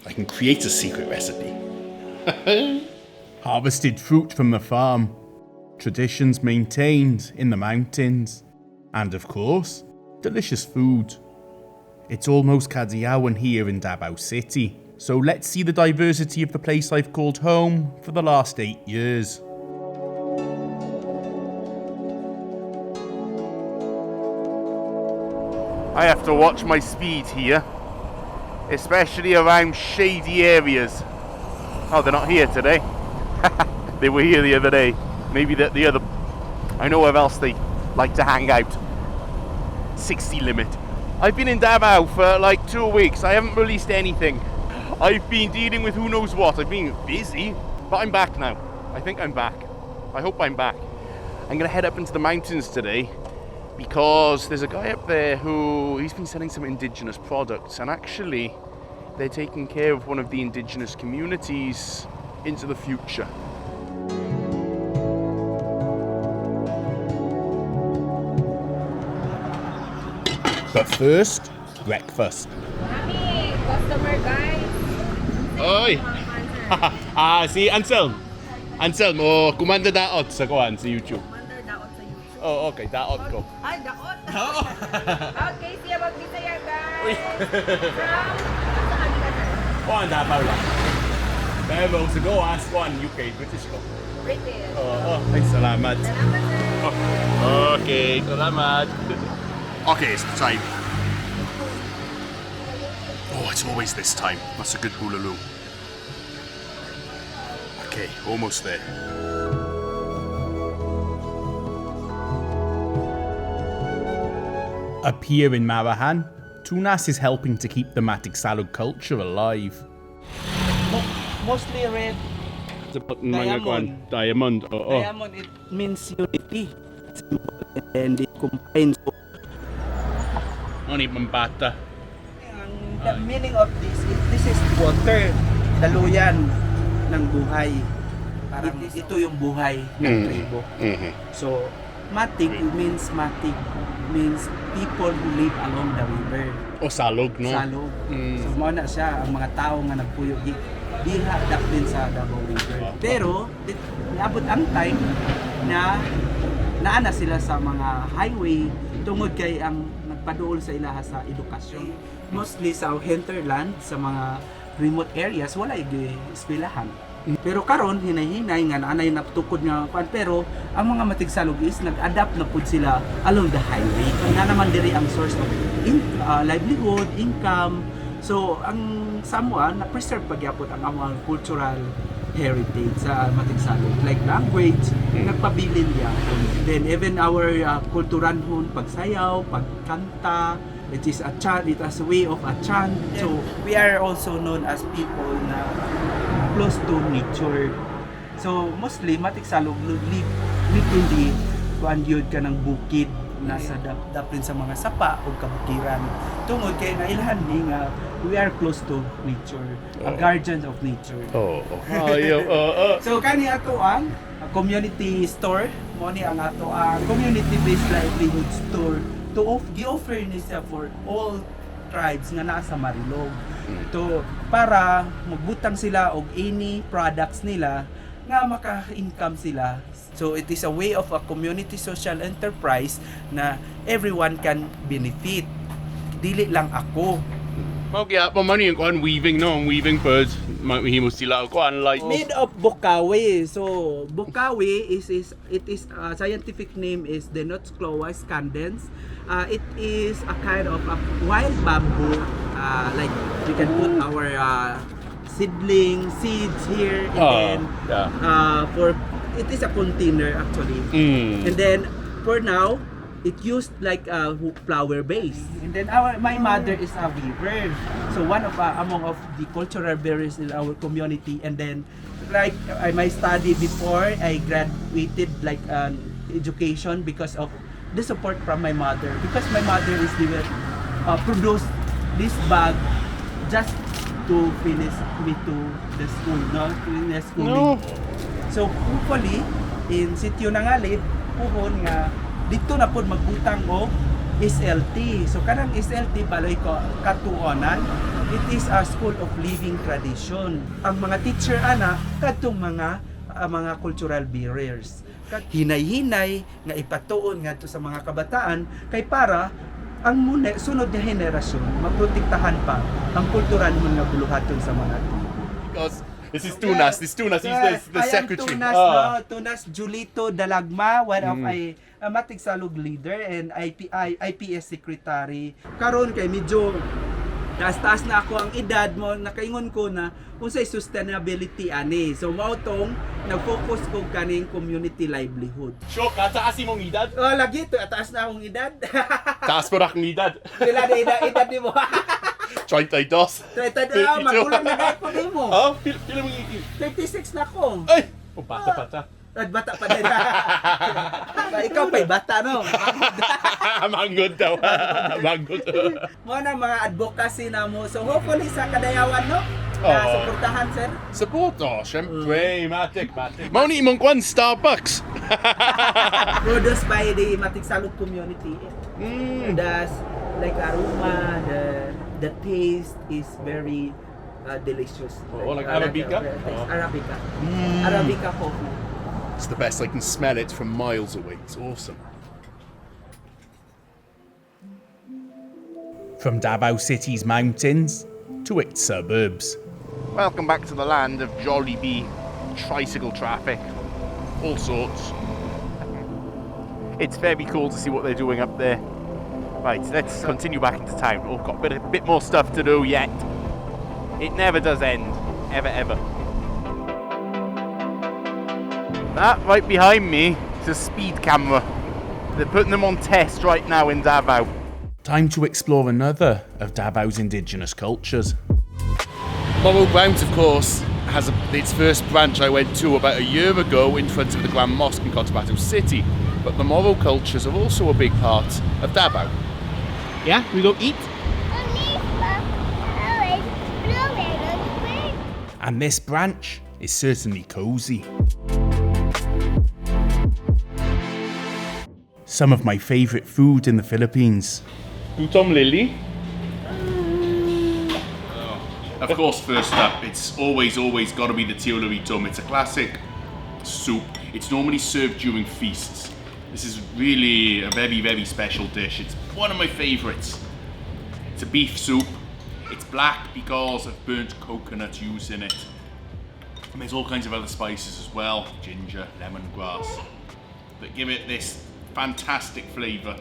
I can create a secret recipe. Harvested fruit from the farm. Traditions maintained in the mountains. And of course, delicious food. It's almost Kadiawan here in Davao City, so let's see the diversity of the place I've called home for the last 8 years. I have to watch my speed here, especially around shady areas. Oh, they're not here today. They were here the other day. Maybe the other... I know where else they like to hang out. 60 limit. I've been in Davao for like 2 weeks. I haven't released anything. I've been dealing with who knows what. I've been busy, but I'm back now. I think I'm back. I hope I'm back. I'm gonna head up into the mountains today because there's a guy up there he's been selling some indigenous products, and actually they're taking care of one of the indigenous communities into the future. But first, breakfast. Mami, customer guys. Oy! Si Anselm. Anselm, Kumander Daot sa kuhan sa YouTube. Kumander, Daot sa YouTube. Oh, okay, Daot ko. Ay, Daot? Okay, siya magbisaya guys. Saan ka na? Kuhan, Davao lang. Pero sa go, ask kuhan, UK, British ko. British. Ay, salamat. Salamat sir. Okay, salamat. Okay, it's the time. Oh, it's always this time. That's a good boolaloo. Okay, almost there. Up here in Marahan, Tunas is helping to keep the Matiksalog culture alive. Mostly red. Diamond. Diamond, it means unity. And it combines. Ano yung bata? The meaning of this is water. Daluyan ng buhay. Parang ito yung buhay ng tribo. So, Matik means people who live along the river. O salog, no? Salog. So, mo na siya, ang mga tao nga nagpuyo diha daplin sa Davao River. Pero, naabot ang time na naana sila sa mga highway tungod kay ang nagpaduol sa ilaha sa edukasyon. Mostly sa hinterland, sa mga remote areas, wala eskwelahan. Pero karon hinay-hinay nga naanay natukod nga kwan, pero ang mga matigsalog is nag-adapt na pud sila along the highway. Nga naman diri ang source of livelihood, income. So ang Samoa na preserve pagyapon ang among cultural heritage sa matigsalog, like language, nagpabilin niya. Then even our kulturanhon, pagsayaw, pagkanta, it is a chant, it has a way of a chant. So we are also known as people na close to nature. So mostly matigsalog live within kuan yun ka ng bukid nasa daplin sa mga sapa o kabukiran. Tungod kay nailhan ni nga we are close to nature, a guardian of nature. So kani ato ang community store, mo ni ang ato ang community-based livelihood store to gi-offer ni siya for all tribes nga nasa Marilog. To para magbutang sila og any products nila nga maka-income sila. So it is a way of a community social enterprise na everyone can benefit. Dili lang ako. Okay, pamano yung kuhan, weaving, no? Weaving birds. Mahimo sila kuhan, like... Made of bukawi. So bukawi is scientific name is Denotschloa scandens. It is a kind of a wild bamboo. Like we can put our seeds here, and then for it is a container actually. And then for now it used like a flower base. And then my mother is a weaver, so one of among of the cultural bearers in our community. And then like my study before I graduated like education because of the support from my mother, because my mother is produce this bag just to finish me to the school, no? To the schooling. So hopefully in Sitio Nangalid puhon nga dito na pod magbutang og SLT. So kanang SLT baloy ko katuonan, it is a school of living tradition. Ang mga teacher ana kadtong mga cultural barriers. Hinay-hinay nga ipatuon ngadto sa mga kabataan kay para ang sunod nga henerasyon maprotektahan pa ang kultural nga buluhaton sa mga tribo. Because this is Tunas. This Tunas. He's the I am secretary. Tunas, no? Tunas Julito Dalagma, one of a Matigsalog leader and IPS secretary. Karon kay medyo taas-taas na ako ang edad mo, nakaingon ko na unsay sustainability ani. So mao tong nag-focus ko kaning community livelihood. Sure, kataas imong edad? Oh, lagi to taas na akong edad. Taas ko na akong edad. Pila na edad nimo? 32. Magulang na gayud ko nimo. Oh, pila mong edad? 36 na ko. Ay! Oh, bata. Bata pa din. Ikaw pa'y bata, no? Manggod daw. Manggod. Mo na mga advocacy na mo. So hopefully sa Kadayawan, no? Na suportahan, sir. Support, syempre. Matik. Mauni imong kwan, Starbucks. Produced by the Matigsalog community. That's like aroma, the taste is very delicious. Like Arabica? Arabica. Arabica coffee. It's the best. I can smell it from miles away. It's awesome. From Davao City's mountains to its suburbs. Welcome back to the land of Jollibee, tricycle traffic, all sorts. It's very cool to see what they're doing up there. Right, let's continue back into town. We've got a bit more stuff to do yet. It never does end, ever. That right behind me is a speed camera. They're putting them on test right now in Davao. Time to explore another of Davao's indigenous cultures. Moro Grounds, of course, has its first branch I went to about a year ago in front of the Grand Mosque in Davao City. But the Moro cultures are also a big part of Davao. Yeah, we go eat? And this branch is certainly cosy. Some of my favourite food in the Philippines. Utom lily. Of course, first up, it's always got to be the Tiyula Itum. It's a classic soup. It's normally served during feasts. This is really a very, very special dish. It's one of my favourites. It's a beef soup. It's black because of burnt coconut used in it. And there's all kinds of other spices as well. Ginger, lemongrass. That give it this fantastic flavour.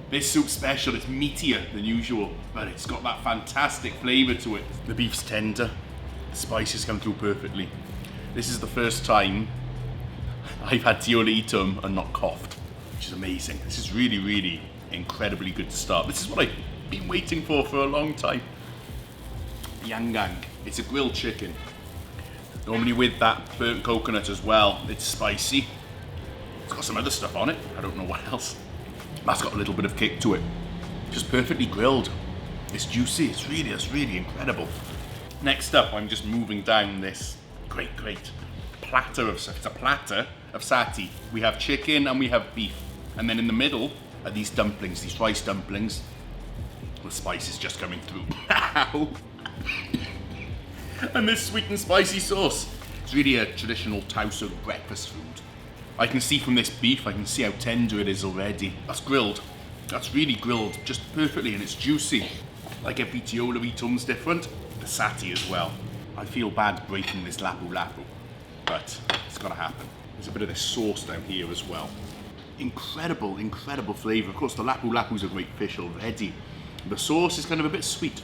This soup's special, it's meatier than usual, but it's got that fantastic flavour to it. The beef's tender, the spices come through perfectly. This is the first time I've had Tiyula Itum and not coughed, which is amazing. This is really, really incredibly good to start. This is what I've been waiting for a long time. Yangang, it's a grilled chicken. Normally with that burnt coconut as well. It's spicy. It's got some other stuff on it. I don't know what else. That's got a little bit of kick to it. Just perfectly grilled. It's juicy. It's really incredible. Next up, I'm just moving down this great platter of, it's a platter of satti. We have chicken and we have beef. And then in the middle are these dumplings, these rice dumplings. The spice is just coming through. And this sweet and spicy sauce. It's really a traditional Tausug breakfast food. I can see from this beef, I can see how tender it is already. That's grilled. That's really grilled just perfectly, and it's juicy. Like every Tiyula Itum's different, the satti as well. I feel bad breaking this lapu-lapu, but it's gotta happen. There's a bit of this sauce down here as well. Incredible flavour. Of course, the lapu-lapu's a great fish already. The sauce is kind of a bit sweet.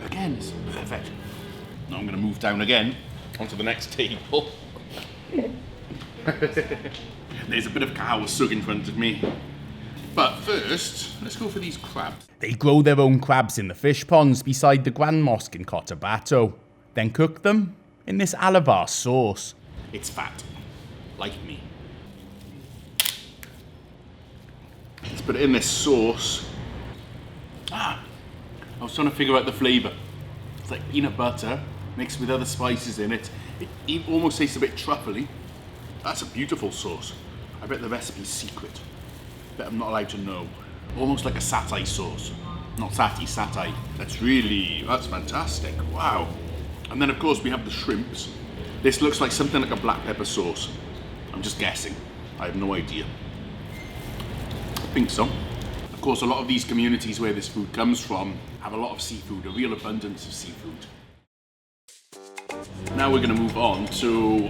Again, it's perfect. Now I'm gonna move down again onto the next table. There's a bit of kahawasug in front of me. But first, let's go for these crabs. They grow their own crabs in the fish ponds beside the Grand Mosque in Cotabato, then cook them in this alabar sauce. It's fat, like me. Let's put it in this sauce. I was trying to figure out the flavour. It's like peanut butter mixed with other spices in it. It almost tastes a bit truffly. That's a beautiful sauce. I bet the recipe's secret. Bet I'm not allowed to know. Almost like a satay sauce. Not satti, satay. That's fantastic. Wow. And then of course we have the shrimps. This looks like something like a black pepper sauce. I'm just guessing. I have no idea. I think so. Of course, a lot of these communities where this food comes from have a lot of seafood, a real abundance of seafood. Now we're going to move on to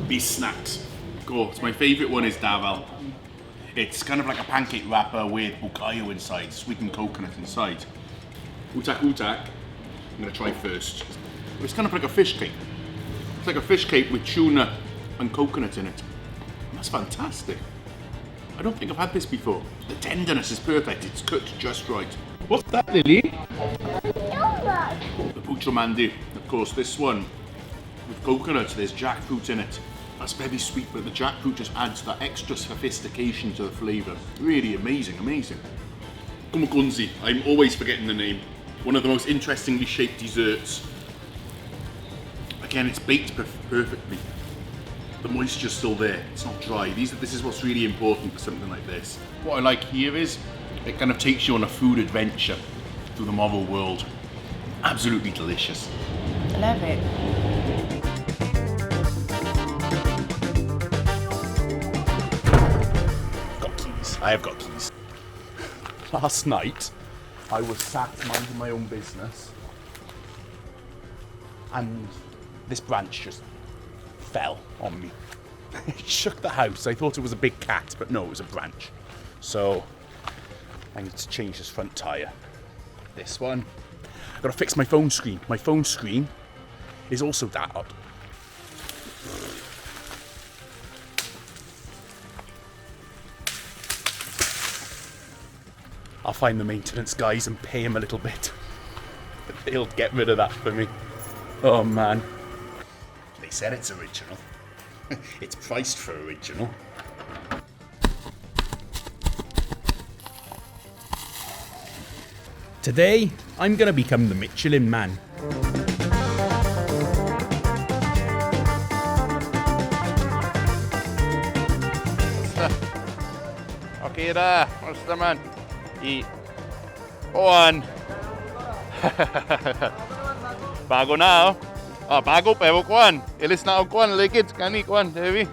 these snacks. Of course, my favourite one is Davao. It's kind of like a pancake wrapper with bukayo inside, sweetened coconut inside. Utak-Utak, I'm going to try first. It's kind of like a fish cake. It's like a fish cake with tuna and coconut in it. That's fantastic. I don't think I've had this before. The tenderness is perfect, it's cooked just right. What's that, Lily? The Kumander. Of course, this one with coconut, there's jackfruit in it. That's very sweet, but the jackfruit just adds that extra sophistication to the flavour. Really amazing, amazing. Kumakunzi, I'm always forgetting the name. One of the most interestingly shaped desserts. Again, it's baked perfectly. The moisture's still there, it's not dry. This is what's really important for something like this. What I like here is, it kind of takes you on a food adventure through the Moro world. Absolutely delicious. I love it. Got keys, I have got keys. Last night, I was sat minding my own business, and this branch just fell on me. It shook the house. I thought it was a big cat, but no, it was a branch. So I need to change this front tyre. This one. I've got to fix my phone screen. My phone screen is also Daot. I'll find the maintenance guys and pay him a little bit. They'll get rid of that for me. Oh man. They said it's original. It's priced for original. Today, I'm gonna become the Michelin Man. Okay dah, basta man. On. Bago na oh. Ah, bago pero kuan. Ilis na og kuan, likid kani kuan, heavy.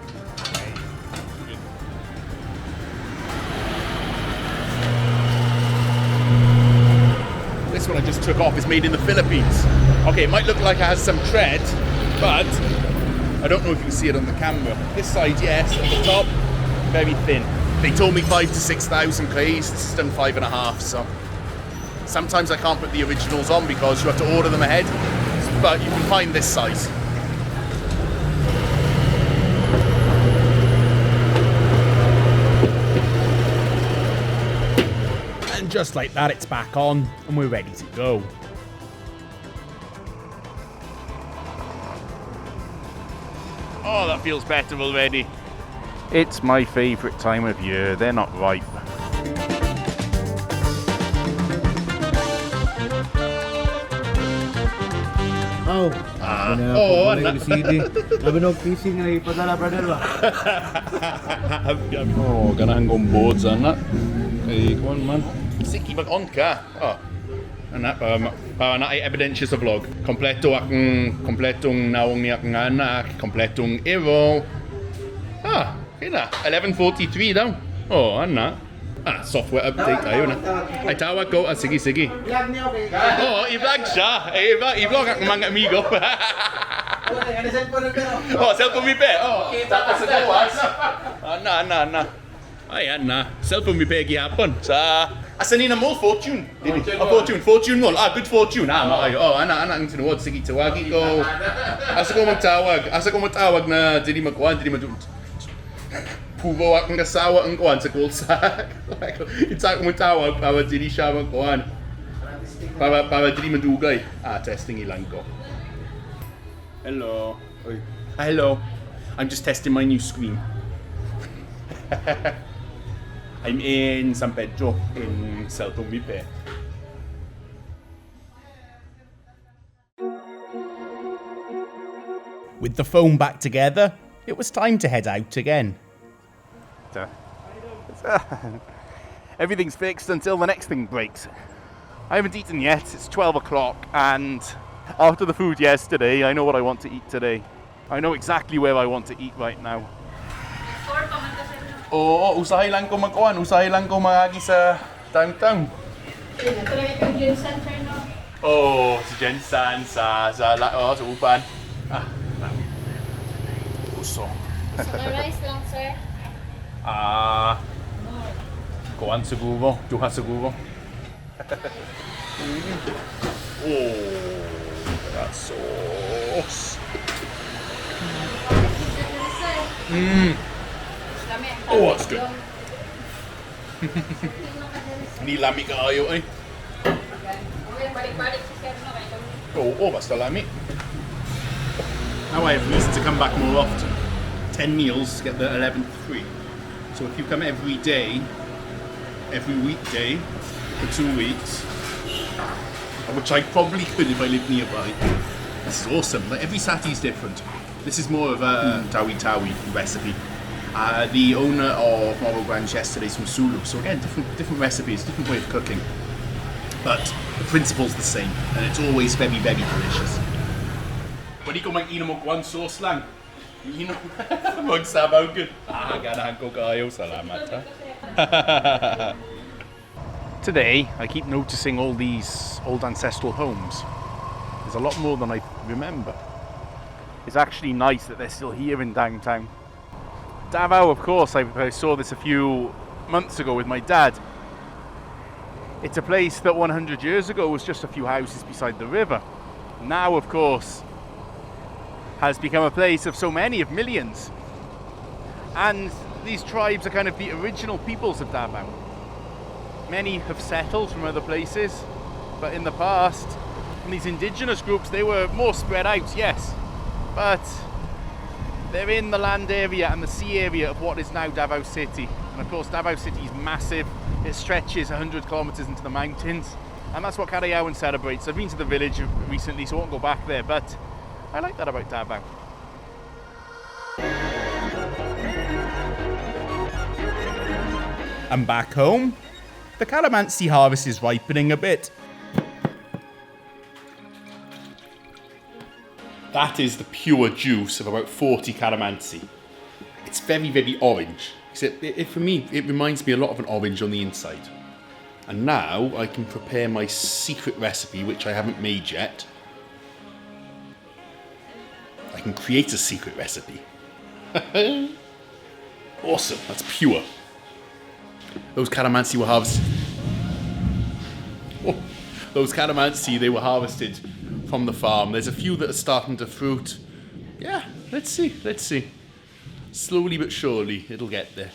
This one I just took off is made in the Philippines. Okay, it might look like it has some tread, but I don't know if you can see it on the camera. This side, yes, at the top, very thin. They told me 5,000 to 6,000 Ks, this is done 5.5, so sometimes I can't put the originals on because you have to order them ahead, but you can find this size. And just like that, it's back on, and we're ready to go. Oh, that feels better already. It's my favourite time of year. They're not ripe. Oh. Fishing na ipadala brother ba? Oh, ganahan kong boards anak. Kay kuan man. Sige mag-on ka. Oh. Anak, para na ay ebidensya sa vlog. Kompletong naong ni akong anak, kompletong iro. Ah, kaya 11:43 daw. Oh, anak. Software update tayo na. Ay tawag ko. Sige. Vlog niyo okay. Oh, i-vlog siya. I-vlog ang mga amigo. Ano cellphone ko? Oh, cellphone mi pe. Oh, tapos sa gawas. Ana. Ay, ana. Cellphone mi pe gihapon. Sa asanina mo fortune. Fortune mo. Good fortune. Ay, ana ang tinuod. Sige, tawagi ko. Asa ko magtawag na dili magkuhan, dili madun. Puvo akong kasawa ang kuhan sa kulsak. Itsa ko magtawag para dili siya magkuhan. Para dili madugay. Testing ilang ko. Hello. Hello. I'm just testing my new screen. I'm in San Pedro, in Celto Mipe. With the phone back together, it was time to head out again. everything's fixed until the next thing breaks. I haven't eaten yet, it's 12 o'clock, and after the food yesterday, I know what I want to eat today. I know exactly where I want to eat right now. Oo, usahay lang ko magkuhan. Usahay lang ko magagi sa downtown. Oh, si Jensan sa upan. Ah, gusto. Rice lang, sir. Kuhan siguro. Duha siguro. Oh, that sauce. Oh, that's good. Hindi lami kaayo eh. Oo, basta lami. Now I have reason to come back more often. 10 meals to get the 11th free. So if you come every day, every weekday, for 2 weeks, which I probably could if I lived nearby, this is awesome. Like every satti is different. This is more of a tawi recipe. The owner of Moro branch yesterday is from Sulu, so again, different recipes, different way of cooking. But the principle's the same, and it's always very, very delicious. Pwede ko mag-inom mo one sauce lang. Inom magsabaw good. Ganahan ko kayo. Salamat, ha? Today, I keep noticing all these old ancestral homes. There's a lot more than I remember. It's actually nice that they're still here in downtown. Davao, of course, I saw this a few months ago with my dad. It's a place that 100 years ago was just a few houses beside the river. Now, of course, has become a place of so many, of millions. And these tribes are kind of the original peoples of Davao. Many have settled from other places, but in the past, these indigenous groups, they were more spread out, yes, but they're in the land area and the sea area of what is now Davao City. And of course, Davao City is massive. It stretches 100 kilometers into the mountains, and that's what Karayawan celebrates. I've been to the village recently, so I won't go back there, but I like that about Davao. And back home, the Calamansi harvest is ripening a bit. That is the pure juice of about 40 Calamansi. It's very, very orange. Except for me, it reminds me a lot of an orange on the inside. And now I can prepare my secret recipe, which I haven't made yet. I can create a secret recipe. Awesome, that's pure. Those Calamansi were harvested. Oh, those Calamansi, they were harvested from the farm. There's a few that are starting to fruit. Yeah, let's see. Slowly but surely, it'll get there.